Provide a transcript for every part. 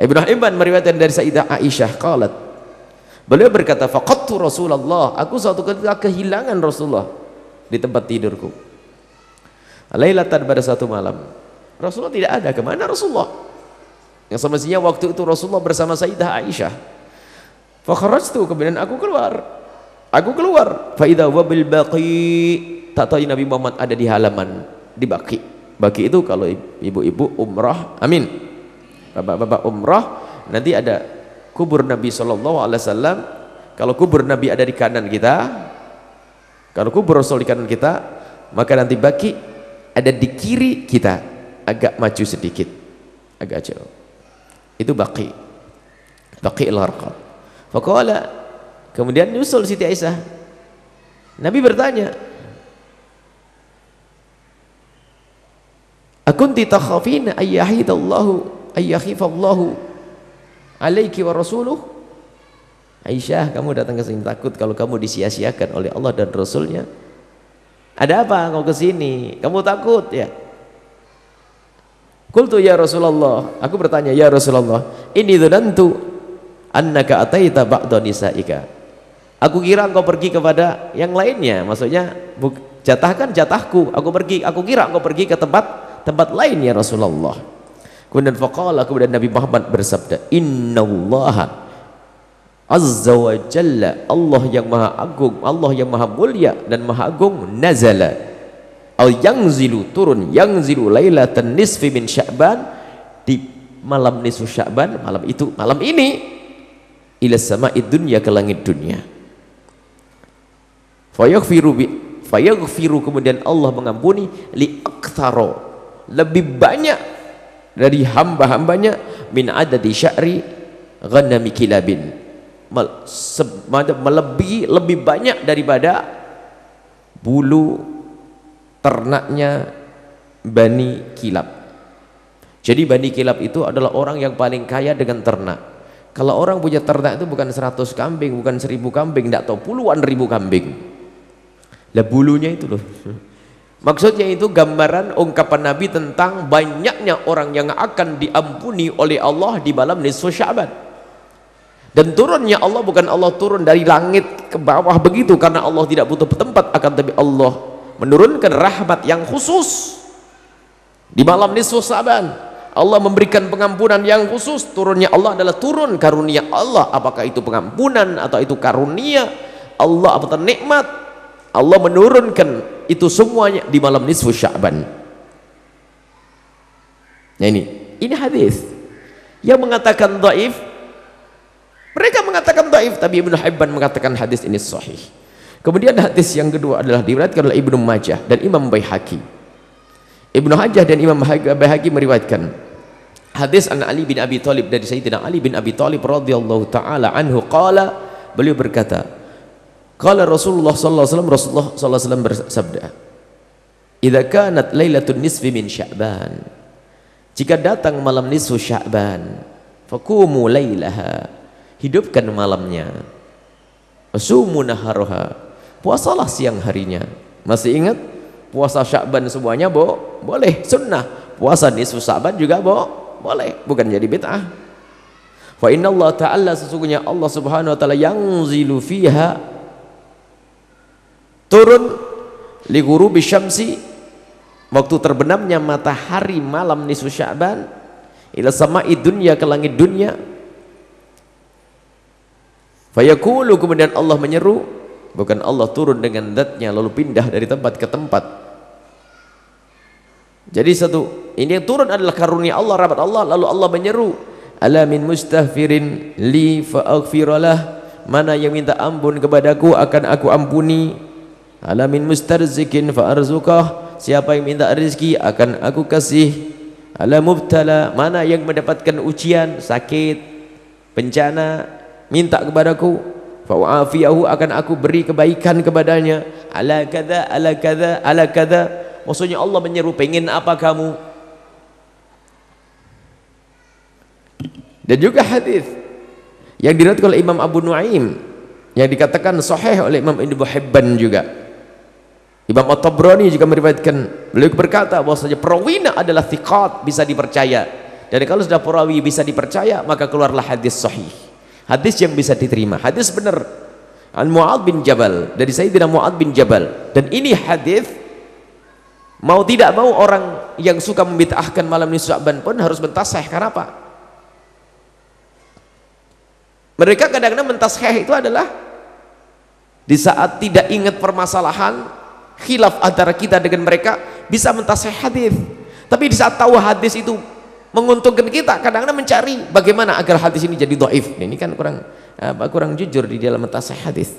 Ibnu Hibban meriwayatkan dari Sayyidah Aisyah qalat, beliau berkata, faqadtu Rasulullah, aku suatu ketika kehilangan Rasulullah di tempat tidurku. Lailatan, pada satu malam Rasulullah tidak ada. Kemana Rasulullah? Yang semestinya waktu itu Rasulullah bersama Sayyidah Aisyah. Fa kharajtu, kemudian aku keluar. Fa idza wabil baqi, tak tahu Nabi Muhammad ada di halaman, di Baqi. Baqi itu kalau ibu-ibu umrah, amin, bapak-bapak umrah, nanti ada kubur Nabi SAW. Kalau kubur Nabi ada di kanan kita, kalau kubur Rasul di kanan kita, maka nanti Baqi ada di kiri kita, agak maju sedikit, agak jauh. Itu Baqi al-Gharqad. Faqala, kemudian nyusul Siti Aisyah. Nabi bertanya, akunti takhafina ayyahifallahu alaiki wa rasuluh? Aisyah, kamu datang ke sini takut kalau kamu disia-siakan oleh Allah dan Rasulnya? Ada apa kau ke sini? Kamu takut ya? Qultu ya Rasulullah, aku bertanya, ya Rasulullah, ini dzanantu annaka ataita ba'da nisaika. Aku kira engkau pergi kepada yang lainnya, maksudnya jatahkan jatahku, aku kira engkau pergi ke tempat lain ya Rasulullah. Kemudian faqala, kemudian Nabi Muhammad bersabda, innallaha azza wa jalla, Allah yang maha agung, Allah yang maha mulia dan maha agung, nazala al yanzilu, turun, yanzilu lailatan nisfi min Sya'ban, di malam nisfu Sya'ban, malam itu, malam ini, ila sama'id dunya, ke langit dunia. Fayaghfiru, kemudian Allah mengampuni, li aktsara, lebih banyak dari hamba-hambanya, min adadi sya'ri ghanami kilabin, melebihi, lebih banyak daripada bulu ternaknya Bani Kilab. Jadi Bani Kilab itu adalah orang yang paling kaya dengan ternak. Kalau orang punya ternak itu bukan 100 kambing, bukan 1000 kambing, tidak tahu puluhan ribu kambing. Lah bulunya itu loh. Maksudnya itu gambaran ungkapan Nabi tentang banyaknya orang yang akan diampuni oleh Allah di malam nisfu Sya'ban. Dan turunnya Allah bukan Allah turun dari langit ke bawah begitu, karena Allah tidak butuh tempat, akan tapi Allah menurunkan rahmat yang khusus di malam nisfu Sya'ban. Allah memberikan pengampunan yang khusus. Turunnya Allah adalah turun karunia Allah, apakah itu pengampunan atau itu karunia Allah atau nikmat, Allah menurunkan itu semuanya di malam nisfu Sya'ban. Nah ini hadis yang mengatakan dhaif. Mereka mengatakan dhaif, tapi Ibnu Hibban mengatakan hadis ini sahih. Kemudian hadis yang kedua adalah diriwayatkan oleh Ibnu Majah dan Imam Baihaqi. Ibnu Majah dan Imam Baihaqi meriwayatkan hadis an Ali bin Abi Thalib, dari Sayyidina Ali bin Abi Thalib radhiyallahu taala anhu qala, beliau berkata, qala Rasulullah sallallahu alaihi wasallam, Rasulullah sallallahu alaihi wasallam bersabda, idza kanat lailatul nisfi min Sya'ban, jika datang malam nisfu Sya'ban, faqumu lailaha, hidupkan malamnya, wasumu naharaha, puasalah siang harinya. Masih ingat puasa Sya'ban semuanya boleh, sunnah. Puasa nisfu Sya'ban juga boleh, bukan jadi bid'ah. Fa inna Allah ta'ala, sesungguhnya Allah subhanahu wa ta'ala, yanzilu fiha, turun, li ghurubi syamsi, waktu terbenamnya matahari malam nisfu Sya'ban, ila sama'id dunya, ke langit dunia. Fayaqulu, kemudian Allah menyeru, bukan Allah turun dengan zatnya lalu pindah dari tempat ke tempat. Jadi ini yang turun adalah karunia Allah, rahmat Allah, lalu Allah menyeru, ala min mustaghfirin li fa'aghfiralah, mana yang minta ampun kepadaku akan aku ampuni. Ala min mustarzikin fa'arzukah, siapa yang minta rezeki akan aku kasih. Ala mubtala, mana yang mendapatkan ujian, sakit, bencana, minta kepadaku, fa'afiyahu, akan aku beri kebaikan kepadanya. Ala kada, ala kada, ala kada, maksudnya Allah menyeru, pengen apa kamu? Dan juga hadis yang diriwayatkan oleh Imam Abu Nuaim yang dikatakan sahih oleh Imam Ibnu Hibban juga. Imam At-Tabrani juga meriwayatkan, beliau berkata bahwasanya perawinya adalah thiqat, bisa dipercaya. Dan kalau sudah perawi bisa dipercaya, maka keluarlah hadis sahih, hadis yang bisa diterima, hadis benar. An Mu'adz bin Jabal, dari Sayyidina Mu'adz bin Jabal. Dan ini hadis, mau tidak mau orang yang suka membid'ahkan malam nisfu Sya'ban pun harus mentasih. Kenapa? Mereka kadang-kadang mentasih itu adalah di saat tidak ingat permasalahan khilaf antara kita dengan mereka, bisa mentasih hadis. Tapi di saat tahu hadis itu menguntungkan kita, kadang-kadang mencari bagaimana agar hadis ini jadi dhaif. Ini kan kurang jujur di dalam mentasih hadis.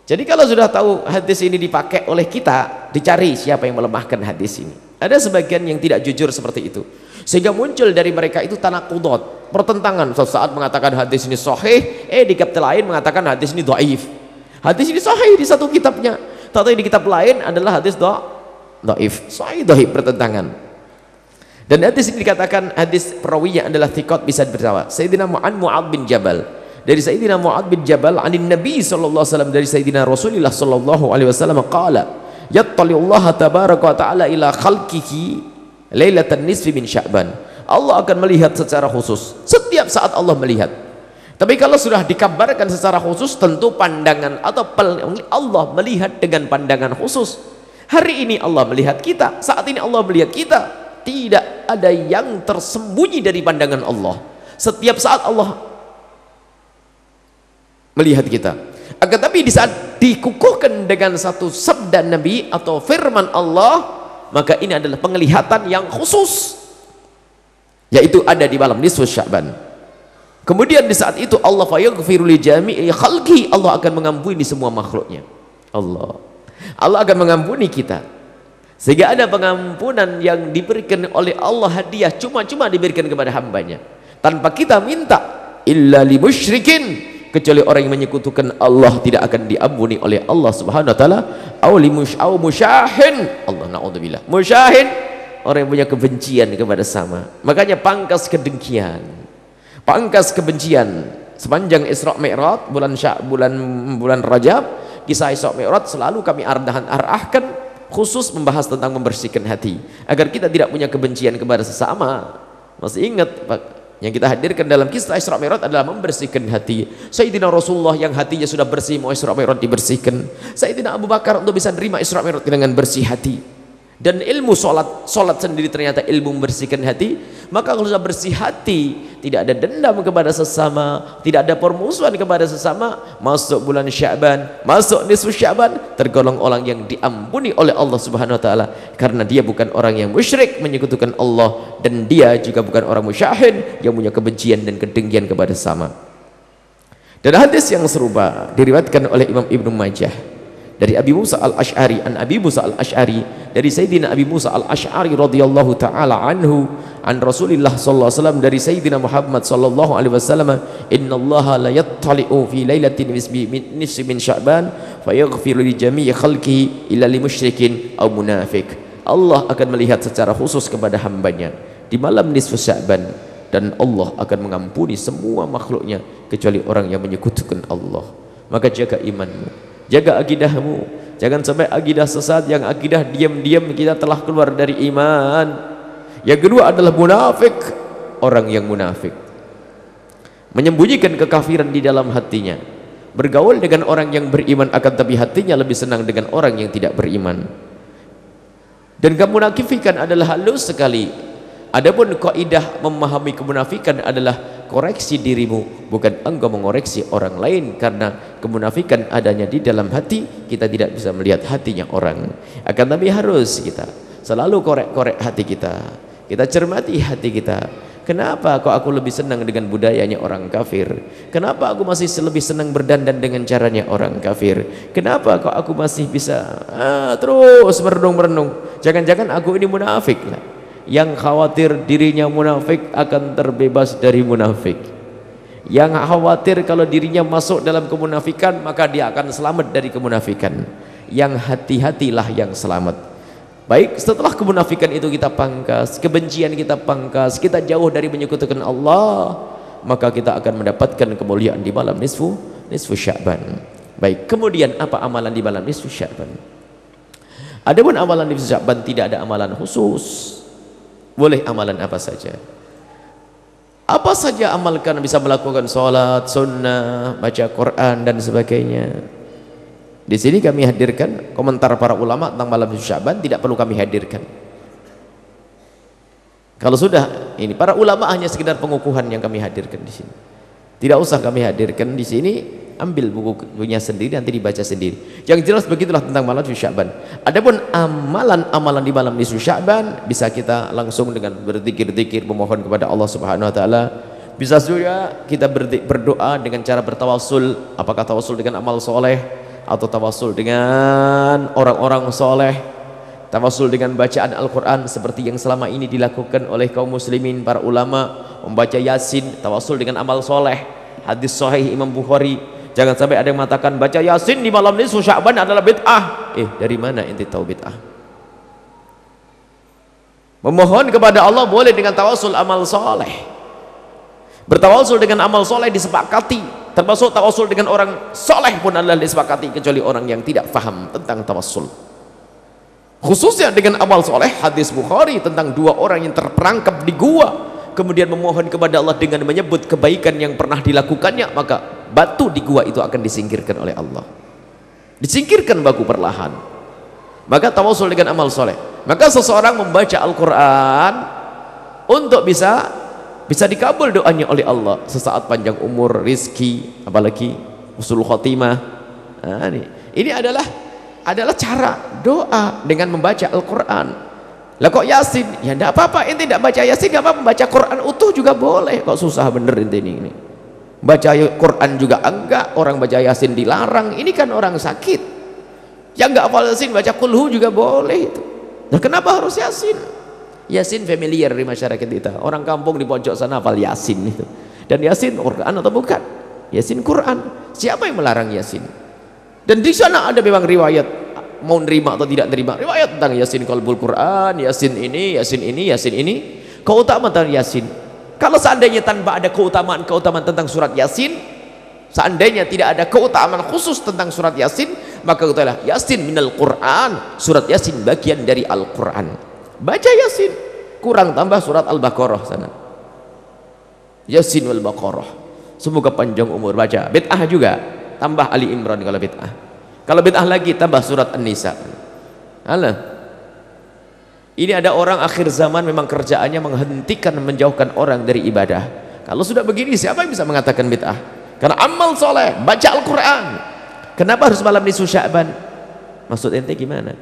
Jadi kalau sudah tahu hadis ini dipakai oleh kita, dicari siapa yang melemahkan hadis ini. Ada sebagian yang tidak jujur seperti itu, sehingga muncul dari mereka itu tanaqudot, pertentangan. Sesaat mengatakan hadis ini sahih, di kitab lain mengatakan hadis ini dhaif. Hadis ini sahih di satu kitabnya, tapi di kitab lain adalah hadis dhaif. Sahih dhaif, pertentangan. Dan hadis ini dikatakan hadis perawinya adalah thiqat, bisa bersama. Sayyidina Mu'adz bin Jabal, dari Sayyidina Mu'adz bin Jabal anin Nabi sallallahu alaihi wasallam, dari Sayyidina Rasulullah sallallahu alaihi wasallam qala yattali'ullah tabaraka wa ta'ala ila khalqihi lailatan nisfi min Sya'ban. Allah akan melihat secara khusus, setiap saat Allah melihat. Tapi kalau sudah dikabarkan secara khusus, tentu pandangan atau Allah melihat dengan pandangan khusus. Hari ini Allah melihat kita, saat ini Allah melihat kita. Tidak ada yang tersembunyi dari pandangan Allah. Setiap saat Allah melihat kita. Akan tapi di saat dikukuhkan dengan satu sabda Nabi atau firman Allah, maka ini adalah penglihatan yang khusus, yaitu ada di malam nisfu Sya'ban. Kemudian di saat itu Allah fayaghfiru li jami'i khalqi, Allah akan mengampuni semua makhluknya. Allah akan mengampuni kita. Sehingga ada pengampunan yang diberikan oleh Allah hadiah, cuma-cuma diberikan kepada hambanya tanpa kita minta. Illa li musyrikin, kecuali orang yang menyekutukan Allah tidak akan diampuni oleh Allah subhanahu wa ta'ala. Au musyahin, Allah na'udzubillah, musyahin, orang yang punya kebencian kepada sama. Makanya pangkas kedengkian, pangkas kebencian. Sepanjang Isra Mi'raj, bulan Rajab, kisah Isra Mi'raj selalu kami arahkan khusus membahas tentang membersihkan hati, agar kita tidak punya kebencian kepada sesama. Masih ingat Pak, yang kita hadirkan dalam kisah Isra Mi'raj adalah membersihkan hati. Sayyidina Rasulullah yang hatinya sudah bersih, mau Isra Mi'raj dibersihkan. Sayyidina Abu Bakar untuk bisa menerima Isra Mi'raj dengan bersih hati. Dan ilmu solat sendiri ternyata ilmu membersihkan hati. Maka kalau sudah bersih hati, tidak ada dendam kepada sesama, tidak ada permusuhan kepada sesama, masuk bulan Sya'ban, masuk nisfu Sya'ban, tergolong orang yang diampuni oleh Allah subhanahu wa ta'ala, karena dia bukan orang yang musyrik menyekutukan Allah, dan dia juga bukan orang musyahin yang punya kebencian dan kedengkian kepada sesama. Dan hadis yang serupa diriwayatkan oleh Imam Ibnu Majah dari Abi Musa al-Ash'ari, an Abi Musa al-Ash'ari, dari Sayyidina Abi Musa al-Ash'ari radhiyallahu ta'ala anhu, an Rasulillah sallallahu alaihi wasallam, dari Sayyidina Muhammad sallallahu alaihi wasallam, innallaha la yattali'u fi lailatin nisfi min Sya'ban fayaghfiru li jami'i khalqihi illa li musyrikin aw munafiq. Allah akan melihat secara khusus kepada hambanya di malam nisfu Sya'ban, dan Allah akan mengampuni semua makhluknya kecuali orang yang menyekutukan Allah. Maka jaga imanmu, jaga akidahmu, jangan sampai akidah sesat, yang akidah diam-diam kita telah keluar dari iman. Yang kedua adalah munafik, orang yang munafik menyembunyikan kekafiran di dalam hatinya, bergaul dengan orang yang beriman akan tapi hatinya lebih senang dengan orang yang tidak beriman. Dan kemunafikan adalah halus sekali. Adapun kaidah memahami kemunafikan adalah koreksi dirimu, bukan engkau mengoreksi orang lain, karena kemunafikan adanya di dalam hati. Kita tidak bisa melihat hatinya orang, akan tapi harus kita selalu korek-korek hati kita, kita cermati hati kita. Kenapa kok aku lebih senang dengan budayanya orang kafir? Kenapa aku masih lebih senang berdandan dengan caranya orang kafir? Kenapa kok aku masih bisa terus merenung-merenung? Jangan-jangan aku ini munafik lah. Yang khawatir dirinya munafik akan terbebas dari munafik. Yang khawatir kalau dirinya masuk dalam kemunafikan, maka dia akan selamat dari kemunafikan. Yang hati-hatilah yang selamat. Baik, setelah kemunafikan itu kita pangkas, kebencian kita pangkas, kita jauh dari menyekutukan Allah, maka kita akan mendapatkan kemuliaan di malam nisfu Sya'ban. Baik, kemudian apa amalan di malam nisfu Sya'ban? Adapun amalan nisfu Sya'ban tidak ada amalan khusus. Boleh amalan apa saja. Apa saja amalkan, bisa melakukan sholat sunnah, baca Quran dan sebagainya. Di sini kami hadirkan komentar para ulama tentang malam nisfu Sya'ban, tidak perlu kami hadirkan. Kalau sudah ini para ulama hanya sekedar pengukuhan yang kami hadirkan di sini. Tidak usah kami hadirkan di sini, ambil bukunya sendiri nanti dibaca sendiri. Yang jelas begitulah tentang malam nisfu Sya'ban. Adapun amalan-amalan di malam nisfu Sya'ban bisa kita langsung dengan berzikir-zikir memohon kepada Allah Subhanahu wa taala. Bisa juga kita berdoa dengan cara bertawassul, apakah tawassul dengan amal soleh atau tawassul dengan orang-orang soleh, tawassul dengan bacaan Al-Quran seperti yang selama ini dilakukan oleh kaum muslimin, para ulama membaca Yasin, tawassul dengan amal soleh. Hadis sahih Imam Bukhari, jangan sampai ada yang mengatakan baca Yasin di malam nisfu Sya'ban adalah bid'ah. Dari mana ente tahu bid'ah? Memohon kepada Allah boleh dengan tawassul amal soleh. Bertawassul dengan amal soleh disepakati, termasuk tawassul dengan orang soleh pun adalah disepakati, kecuali orang yang tidak faham tentang tawassul. Khususnya dengan amal soleh, hadis Bukhari tentang dua orang yang terperangkap di gua kemudian memohon kepada Allah dengan menyebut kebaikan yang pernah dilakukannya, maka batu di gua itu akan disingkirkan oleh Allah, disingkirkan batu perlahan. Maka tawassul dengan amal soleh. Maka seseorang membaca Al-Quran untuk bisa dikabul doanya oleh Allah, sesaat panjang umur, rizki, apalagi husnul khotimah. Ini adalah cara doa dengan membaca Al-Quran. Lah kok Yasin? Ya enggak apa-apa, ente tidak baca Yasin enggak apa-apa, baca Quran utuh juga boleh. Kok susah bener ente ini. Baca Quran juga enggak, orang baca Yasin dilarang. Ini kan orang sakit. Yang enggak hafal Yasin baca kulhu juga boleh itu. Nah, kenapa harus Yasin? Yasin familiar di masyarakat kita. Orang kampung di pojok sana hafal Yasin itu. Dan Yasin Quran atau bukan? Yasin Quran. Siapa yang melarang Yasin? Dan di sana ada memang riwayat, mau nerima atau tidak nerima, riwayat tentang Yasin qalbul Quran, Yasin ini, Yasin ini, Yasin ini. Keutamaan tentang Yasin. Kalau seandainya tanpa ada keutamaan tentang surat Yasin, seandainya tidak ada keutamaan khusus tentang surat Yasin, maka katakanlah Yasin minal Quran, surat Yasin bagian dari Al-Quran. Baca Yasin, kurang tambah surat Al-Baqarah sana. Yasin wal Baqarah. Semoga panjang umur baca. Bid'ah juga, tambah Ali Imran kalau bid'ah. Kalau bid'ah lagi tambah surat An-Nisa. Alah. Ini ada orang akhir zaman memang kerjaannya menghentikan, menjauhkan orang dari ibadah. Kalau sudah begini siapa yang bisa mengatakan bid'ah? Karena amal soleh, baca Al-Quran. Kenapa harus malam nisfu Sya'ban? Maksud ente gimana?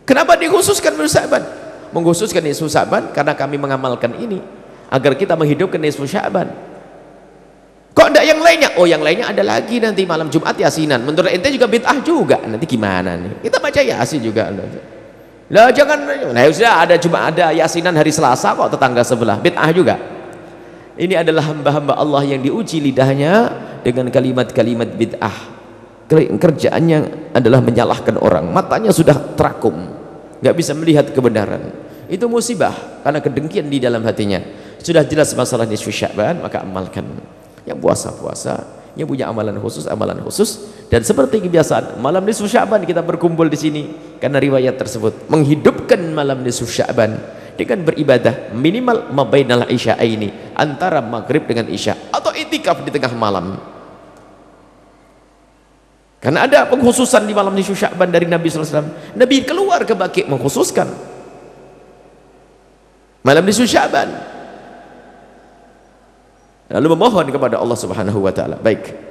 Kenapa dikhususkan nisfu Sya'ban? Mengkhususkan nisfu Sya'ban karena kami mengamalkan ini agar kita menghidupkan nisfu Sya'ban. Kok enggak yang lainnya? Oh, yang lainnya ada lagi nanti malam Jumat Yasinan. Menurut ente juga bid'ah juga. Nanti gimana nih? Kita baca Yasin juga. Lah jangan, nah sudah ada Jumat, ada Yasinan hari Selasa kok tetangga sebelah. Bid'ah juga. Ini adalah hamba-hamba Allah yang diuji lidahnya dengan kalimat-kalimat bid'ah. Kerjaannya adalah menyalahkan orang. Matanya sudah terakum, nggak bisa melihat kebenaran. Itu musibah karena kedengkian di dalam hatinya. Sudah jelas masalah nisfu Sya'ban, maka amalkan. Yang puasa-puasa, yang punya amalan khusus, dan seperti kebiasaan malam nisfu Sya'ban kita berkumpul di sini karena riwayat tersebut menghidupkan malam nisfu Sya'ban dengan beribadah minimal mabainal isya'aini, antara maghrib dengan isya, atau itikaf di tengah malam. Karena ada pengkhususan di malam nisfu Sya'ban dari Nabi SAW. Nabi keluar ke Baqi mengkhususkan malam nisfu Sya'ban, lalu memohon kepada Allah Subhanahu wa taala. Baik.